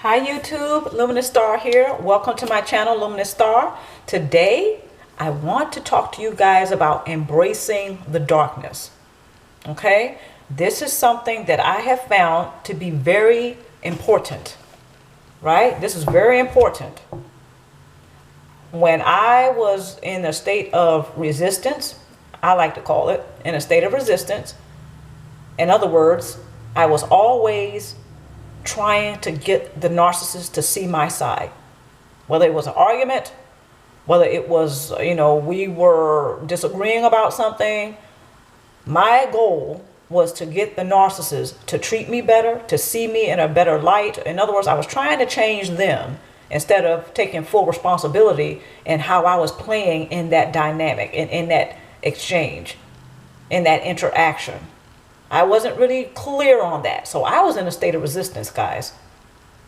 Hi YouTube, Luminous Star here. Welcome to my channel, Luminous Star. Today, I want to talk to you guys about embracing the darkness. Okay? This is something that I have found to be very important. Right? This is very important. When I was in a state of resistance, I like to call it, in a state of resistance. In other words, I was always trying to get the narcissist to see my side, whether it was an argument, whether it was, we were disagreeing about something. My goal was to get the narcissist to treat me better, to see me in a better light. In other words, I was trying to change them instead of taking full responsibility in how I was playing in that dynamic and in that exchange, in that interaction. I wasn't really clear on that. So I was in a state of resistance, guys.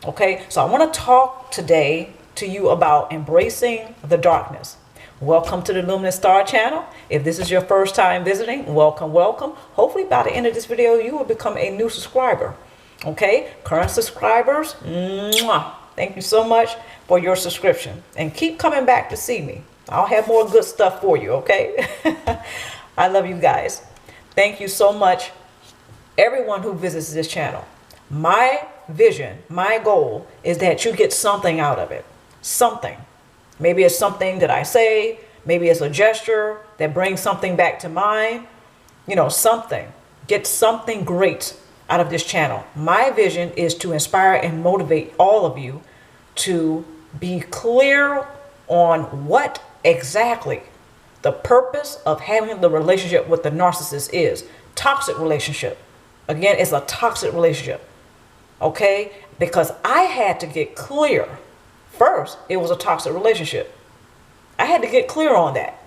Okay, so I want to talk today to you about embracing the darkness. Welcome to the Luminous Star channel. If this is your first time visiting, welcome, welcome. Hopefully by the end of this video, you will become a new subscriber. Okay, current subscribers, mwah, thank you so much for your subscription. And keep coming back to see me. I'll have more good stuff for you, okay? I love you guys. Thank you so much. Everyone who visits this channel, my vision, my goal is that you get something out of it. Something. Maybe it's something that I say. Maybe it's a gesture that brings something back to mind. Something. Get something great out of this channel. My vision is to inspire and motivate all of you to be clear on what exactly the purpose of having the relationship with the narcissist is. Toxic relationship. Again, it's a toxic relationship, okay? Because I had to get clear. First, it was a toxic relationship. I had to get clear on that,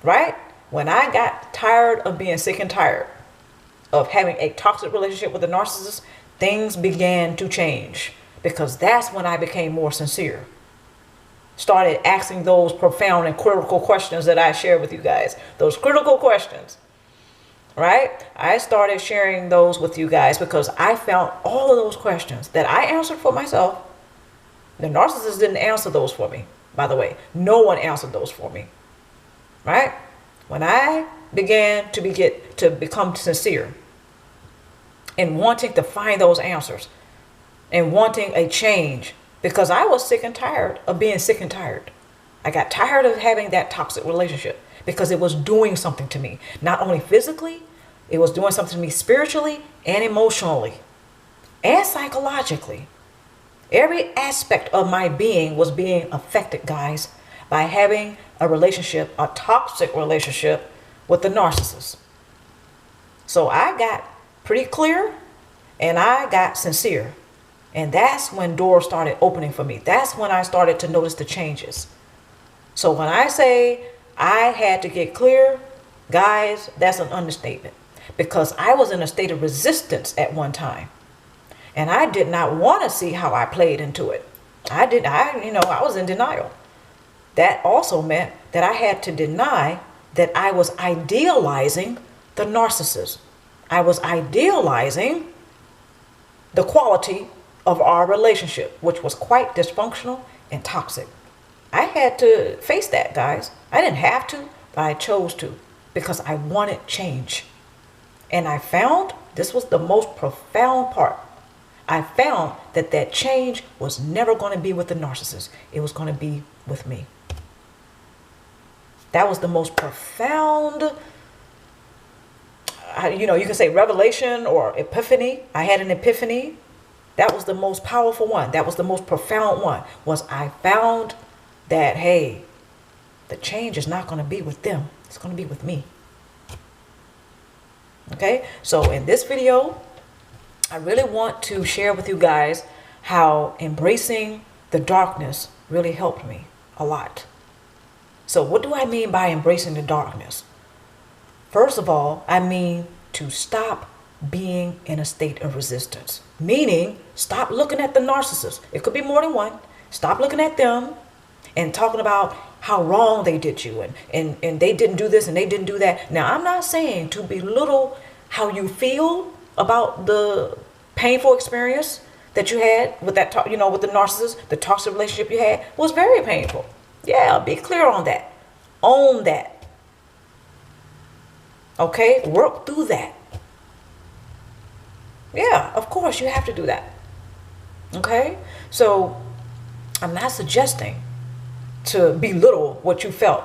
right? When I got tired of being sick and tired of having a toxic relationship with a narcissist, things began to change because that's when I became more sincere. Started asking those profound and critical questions that I shared with you guys. Those critical questions. Right? I started sharing those with you guys because I found all of those questions that I answered for myself. The narcissist didn't answer those for me, by the way. No one answered those for me. Right? When I began to become sincere in wanting to find those answers and wanting a change, because I was sick and tired of being sick and tired. I got tired of having that toxic relationship because it was doing something to me. Not only physically, it was doing something to me spiritually and emotionally and psychologically. Every aspect of my being was being affected, guys, by having a relationship, a toxic relationship with the narcissist. So I got pretty clear and I got sincere. And that's when doors started opening for me. That's when I started to notice the changes. So when I say I had to get clear, guys, that's an understatement. Because I was in a state of resistance at one time. And I did not want to see how I played into it. I was in denial. That also meant that I had to deny that I was idealizing the narcissist. I was idealizing the quality of our relationship, which was quite dysfunctional and toxic. I had to face that, guys. I didn't have to, but I chose to because I wanted change. And I found, this was the most profound part, I found that change was never going to be with the narcissist. It was going to be with me. That was the most profound, you can say revelation or epiphany. I had an epiphany. That was the most powerful one. That was the most profound one, was I found that, hey, the change is not going to be with them. It's going to be with me. Okay, so in this video, I really want to share with you guys how embracing the darkness really helped me a lot. So what do I mean by embracing the darkness? First of all, I mean to stop being in a state of resistance. Meaning, stop looking at the narcissist. It could be more than one. Stop looking at them and talking about how wrong they did you and they didn't do this and they didn't do that. Now, I'm not saying to belittle how you feel about the painful experience that you had with that, with the narcissist, the toxic relationship you had was very painful. Yeah, be clear on that. Own that. Okay, work through that. Yeah, of course you have to do that. Okay, so I'm not suggesting to belittle what you felt.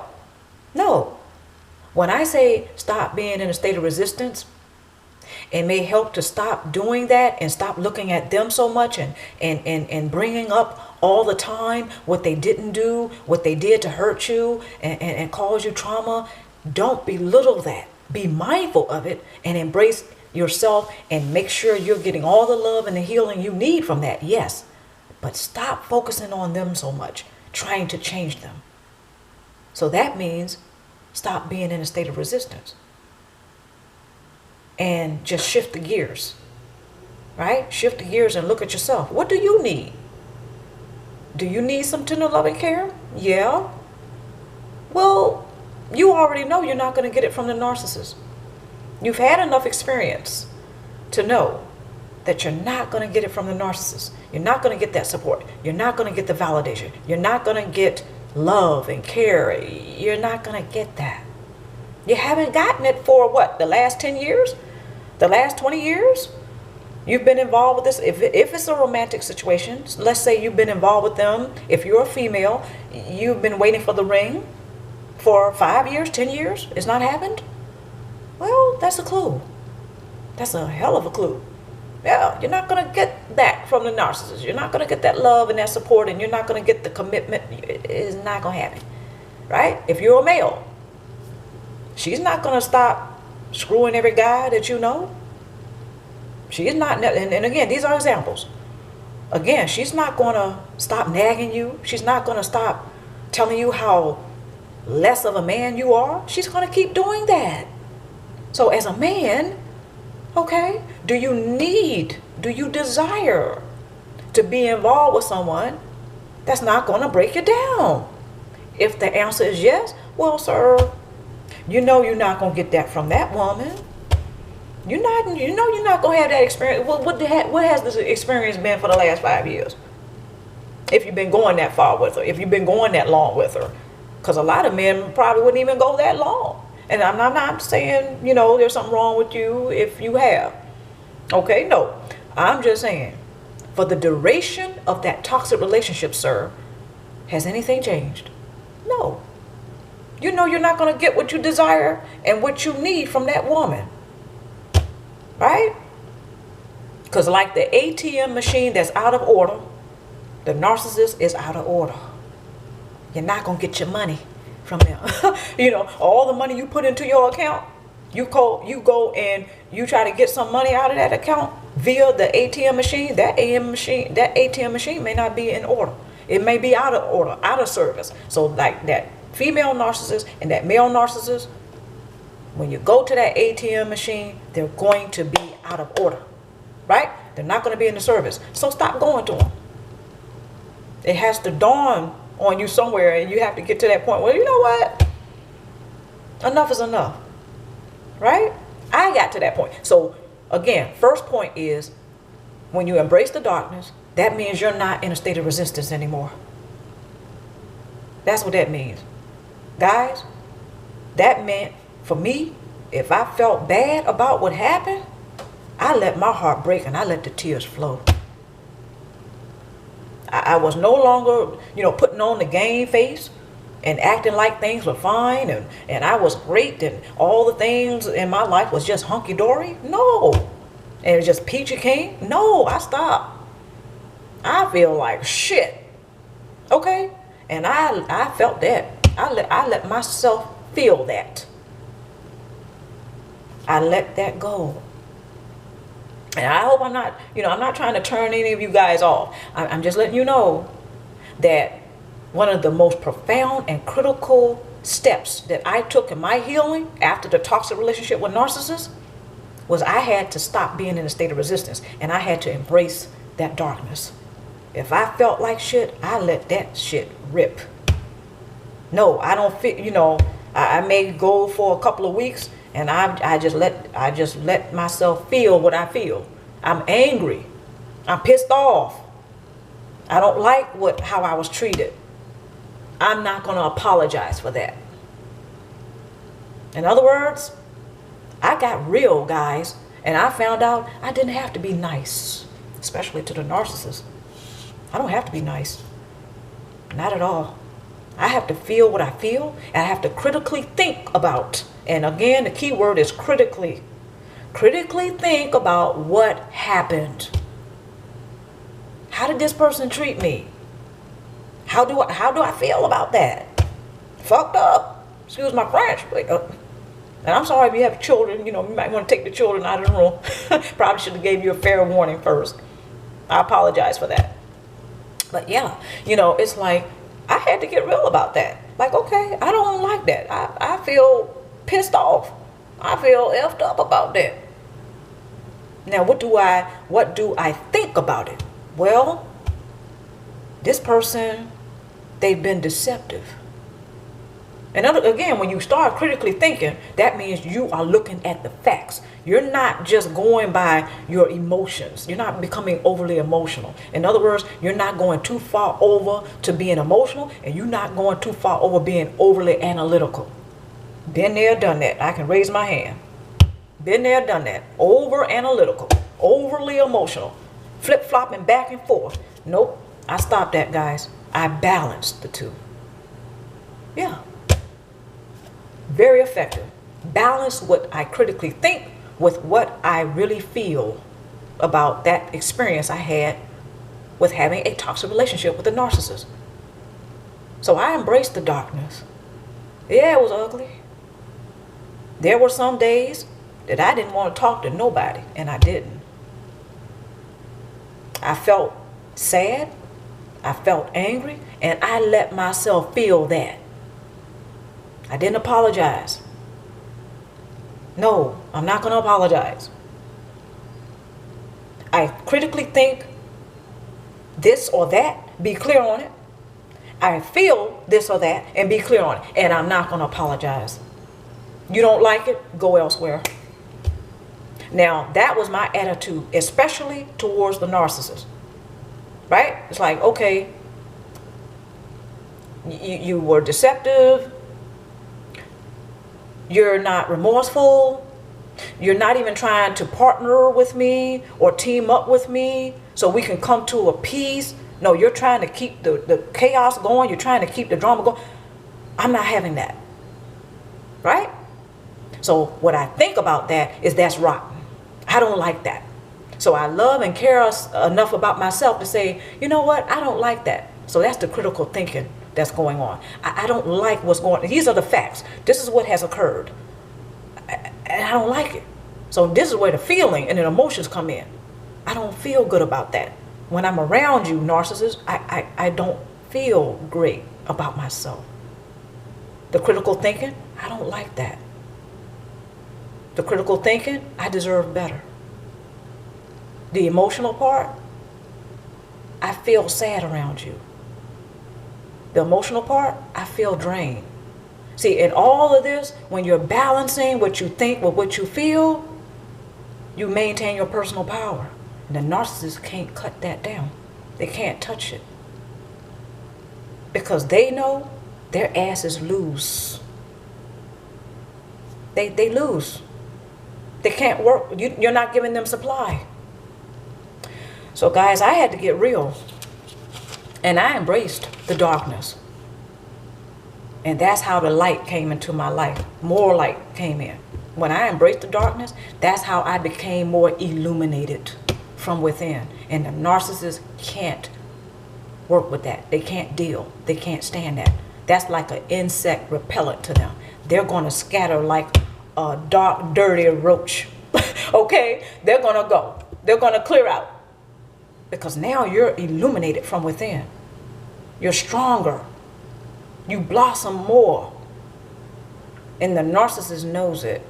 No. When I say stop being in a state of resistance, it may help to stop doing that and stop looking at them so much and bringing up all the time what they didn't do, what they did to hurt you and cause you trauma. Don't belittle that. Be mindful of it and embrace yourself and make sure you're getting all the love and the healing you need from that. Yes, but stop focusing on them so much, trying to change them. So that means stop being in a state of resistance and just shift the gears, right? Shift the gears and look at yourself. What do you need? Do you need some tender loving care? Yeah. Well, you already know you're not going to get it from the narcissist. You've had enough experience to know that you're not going to get it from the narcissist. You're not going to get that support. You're not going to get the validation. You're not going to get love and care. You're not going to get that. You haven't gotten it for what? The last 10 years? The last 20 years? You've been involved with this. If it's a romantic situation, let's say you've been involved with them. If you're a female, you've been waiting for the ring for 5 years, 10 years. It's not happened? Well, that's a clue. That's a hell of a clue. Yeah, you're not going to get that from the narcissist. You're not going to get that love and that support, and you're not going to get the commitment. It's not going to happen, right? If you're a male, she's not going to stop screwing every guy that you know. She's not, and again, these are examples. Again, she's not going to stop nagging you. She's not going to stop telling you how less of a man you are. She's going to keep doing that. So as a man, okay, do you desire to be involved with someone that's not going to break you down? If the answer is yes, well, sir, you know you're not going to get that from that woman. You're not going to have that experience. What has this experience been for the last 5 years? If you've been going that far with her, if you've been going that long with her. Because a lot of men probably wouldn't even go that long. And I'm not saying, there's something wrong with you if you have. Okay, no. I'm just saying, for the duration of that toxic relationship, sir, has anything changed? No. You know you're not going to get what you desire and what you need from that woman. Right? Because like the ATM machine that's out of order, the narcissist is out of order. You're not going to get your money from them. All the money you put into your account, you go and you try to get some money out of that account via the ATM machine. That ATM machine may not be in order. It may be out of order, out of service. So like that female narcissist and that male narcissist, when you go to that ATM machine, they're going to be out of order, right? They're not going to be in the service. So stop going to them. It has to dawn on you somewhere, and you have to get to that point where, you know what? Enough is enough, right? I got to that point. So again, first point is when you embrace the darkness, that means you're not in a state of resistance anymore. That's what that means. Guys, that meant for me, if I felt bad about what happened, I let my heart break and I let the tears flow. I was no longer, putting on the game face and acting like things were fine and I was great and all the things in my life was just hunky-dory. No. And it was just peachy keen. No, I stopped. I feel like shit. Okay? And I felt that. I let myself feel that. I let that go. And I hope I'm not trying to turn any of you guys off. I'm just letting you know that one of the most profound and critical steps that I took in my healing after the toxic relationship with narcissists was I had to stop being in a state of resistance and I had to embrace that darkness. If I felt like shit, I let that shit rip. No, I don't feel, I may go for a couple of weeks and I just let myself feel what I feel. I'm angry. I'm pissed off. I don't like how I was treated. I'm not going to apologize for that. In other words, I got real, guys, and I found out I didn't have to be nice, especially to the narcissist. I don't have to be nice. Not at all. I have to feel what I feel, and I have to critically think about. And again, the key word is critically. Critically think about what happened. How did this person treat me? How do I feel about that? Fucked up. Excuse my French. And I'm sorry if you have children, you might want to take the children out of the room. Probably should have gave you a fair warning first. I apologize for that. But yeah, it's like I had to get real about that. Like, okay, I don't like that. I feel pissed off. I feel effed up about that. Now, what do I think about it? Well, this person, they've been deceptive. And again, when you start critically thinking, that means you are looking at the facts. You're not just going by your emotions. You're not becoming overly emotional. In other words, you're not going too far over to being emotional, and you're not going too far over being overly analytical. Been there, done that. I can raise my hand. Been there, done that. Over analytical, overly emotional, flip-flopping back and forth. Nope, I stopped that, guys. I balanced the two. Yeah. Very effective. Balance what I critically think with what I really feel about that experience I had with having a toxic relationship with a narcissist. So I embraced the darkness. Yeah, it was ugly. There were some days that I didn't want to talk to nobody, and I didn't. I felt sad. I felt angry, and I let myself feel that. I didn't apologize. No, I'm not going to apologize. I critically think this or that, be clear on it. I feel this or that, and be clear on it. And I'm not going to apologize. You don't like it? Go elsewhere. Now, that was my attitude, especially towards the narcissist. Right? It's like, okay, you were deceptive. You're not remorseful. You're not even trying to partner with me or team up with me so we can come to a peace. No, you're trying to keep the chaos going. You're trying to keep the drama going. I'm not having that. Right? So what I think about that is that's rotten. I don't like that. So I love and care enough about myself to say, you know what? I don't like that. So that's the critical thinking that's going on. I don't like what's going on. These are the facts. This is what has occurred. And I don't like it. So this is where the feeling and the emotions come in. I don't feel good about that. When I'm around you, narcissist, I don't feel great about myself. The critical thinking, I don't like that. The critical thinking, I deserve better. The emotional part, I feel sad around you. The emotional part, I feel drained. See, in all of this, when you're balancing what you think with what you feel, you maintain your personal power. And the narcissist can't cut that down. They can't touch it. Because they know their asses lose. They lose. They can't work. You're not giving them supply. So guys, I had to get real. And I embraced the darkness. And that's how the light came into my life. More light came in. When I embraced the darkness, that's how I became more illuminated from within. And the narcissist can't work with that. They can't deal. They can't stand that. That's like an insect repellent to them. They're going to scatter like a dark, dirty roach. Okay? They're going to go. They're going to clear out. Because now you're illuminated from within. You're stronger. You blossom more. And the narcissist knows it.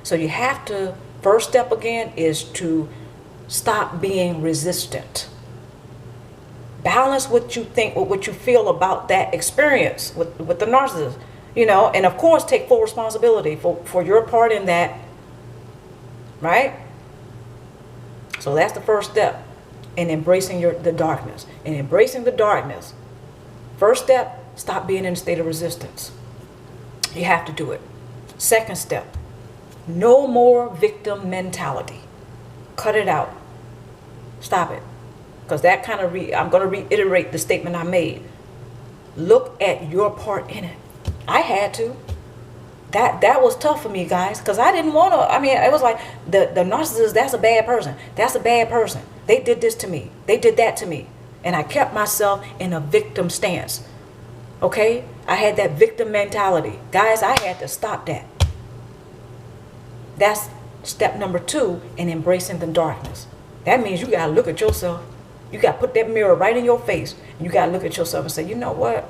So you have to, first step again is to stop being resistant. Balance what you think with what you feel about that experience with the narcissist. And of course take full responsibility for your part in that. Right? So that's the first step in embracing the darkness. And embracing the darkness, first step, stop being in a state of resistance. You have to do it. Second step, no more victim mentality. Cut it out. Stop it. Because that kind of, I'm going to reiterate the statement I made. Look at your part in it. I had to. That was tough for me, guys, because I didn't want to. I mean, it was like the narcissist, that's a bad person. That's a bad person. They did this to me. They did that to me. And I kept myself in a victim stance. Okay? I had that victim mentality. Guys, I had to stop that. That's step number 2 in embracing the darkness. That means you got to look at yourself. You got to put that mirror right in your face. And you got to look at yourself and say, you know what?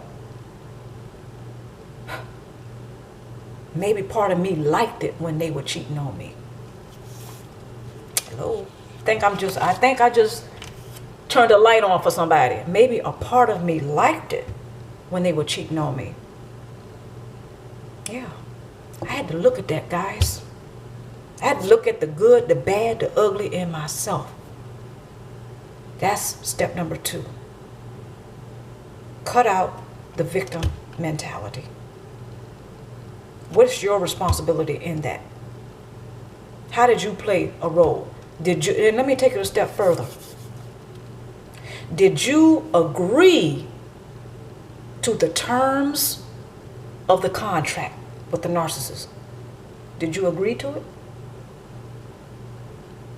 Maybe part of me liked it when they were cheating on me. Hello? I think I just turned a light on for somebody. Maybe a part of me liked it when they were cheating on me. Yeah. I had to look at that, guys. I had to look at the good, the bad, the ugly in myself. That's step number 2. Cut out the victim mentality. What's your responsibility in that? How did you play a role? And let me take it a step further. Did you agree to the terms of the contract with the narcissist? Did you agree to it?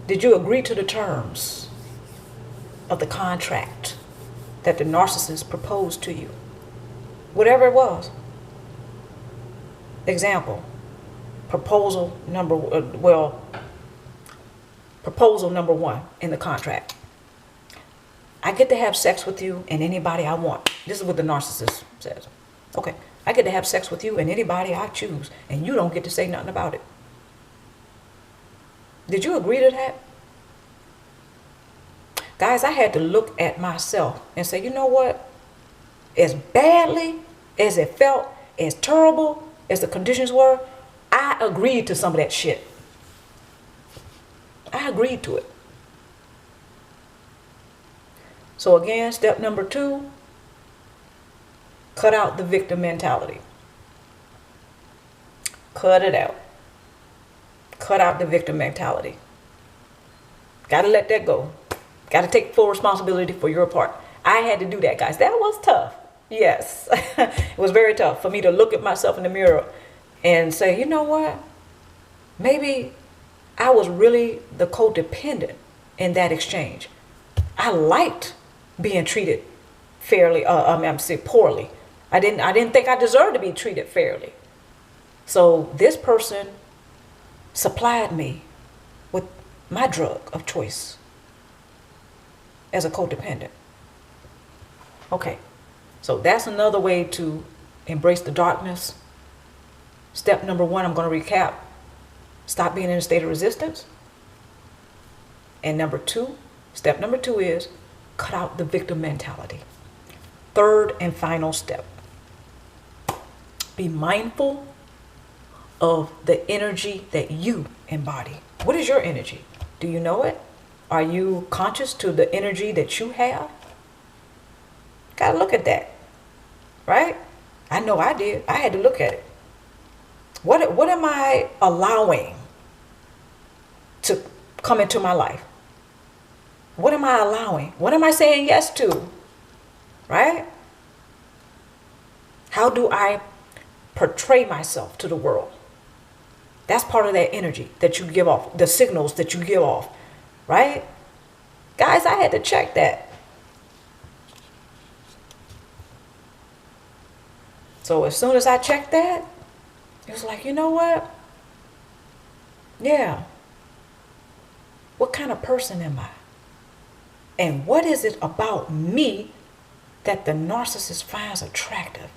Did you agree to the terms of the contract that the narcissist proposed to you? Whatever it was. Example, proposal number 1 in the contract. I get to have sex with you and anybody I want. This is what the narcissist says. Okay, I get to have sex with you and anybody I choose, and you don't get to say nothing about it. Did you agree to that? Guys, I had to look at myself and say, you know what? As badly as it felt, as terrible as the conditions were, I agreed to some of that shit. I agreed to it. So again, step number 2, cut out the victim mentality. Cut it out. Cut out the victim mentality. Got to let that go. Got to take full responsibility for your part. I had to do that, guys. That was tough. Yes, it was very tough for me to look at myself in the mirror and say, you know what? Maybe I was really the codependent in that exchange. I liked being treated fairly. I'm saying poorly. I didn't think I deserved to be treated fairly. So this person supplied me with my drug of choice as a codependent. Okay. So that's another way to embrace the darkness. Step number 1, I'm going to recap. Stop being in a state of resistance. And step number 2 is cut out the victim mentality. Third and final step. Be mindful of the energy that you embody. What is your energy? Do you know it? Are you conscious to the energy that you have? Gotta look at that. Right? I know I did. I had to look at it. What am I allowing to come into my life? What am I allowing? What am I saying yes to? Right? How do I portray myself to the world? That's part of that energy that you give off, the signals that you give off. Right? Guys, I had to check that. So as soon as I checked that, it was like, you know what? Yeah. What kind of person am I? And what is it about me that the narcissist finds attractive?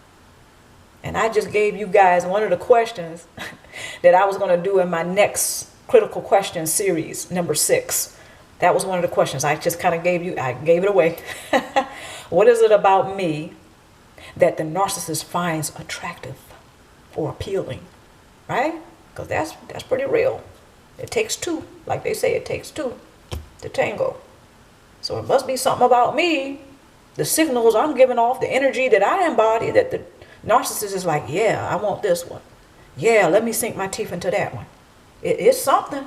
And I just gave you guys one of the questions that I was going to do in my next critical question series, number 6. That was one of the questions. I just kind of gave it away. What is it about me that the narcissist finds attractive or appealing? Right? Because that's pretty real. It takes 2. Like they say, it takes 2 the tango. So it must be something about me, the signals I'm giving off, the energy that I embody, that the narcissist is like, yeah, I want this one. Yeah, let me sink my teeth into that one. It's something,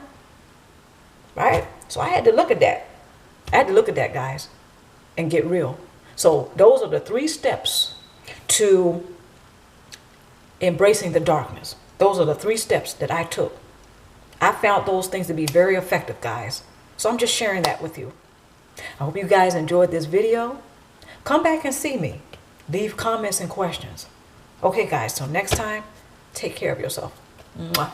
right? So I had to look at that. I had to look at that, guys, and get real. So those are the 3 steps to embracing the darkness. Those are the 3 steps that I took. I found those things to be very effective, guys. So I'm just sharing that with you. I hope you guys enjoyed this video. Come back and see me. Leave comments and questions. Okay, guys, till next time, take care of yourself. Mwah.